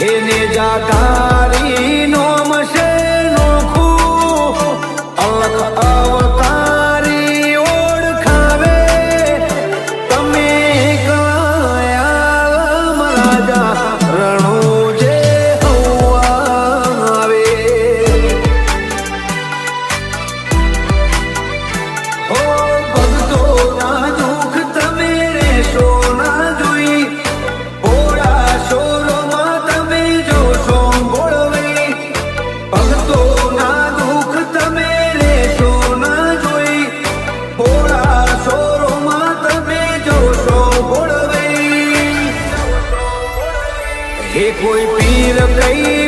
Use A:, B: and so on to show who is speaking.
A: એને જાતારી નોમ છે નોખું અલખ અવતારી ઓળખાવે તમે કયા રાજા રણો જે આવે હો ભક્તો ના દુઃખ તમે રેશો ના જોઈ ભોળા શોરોમાં તમે જોશો ગોળવી ભક્તો ના દુઃખ તમે રેશો ના જોઈ ભોળા શોરોમાં તમે જોશો ગોળવી હે કોઈ પીર કઈ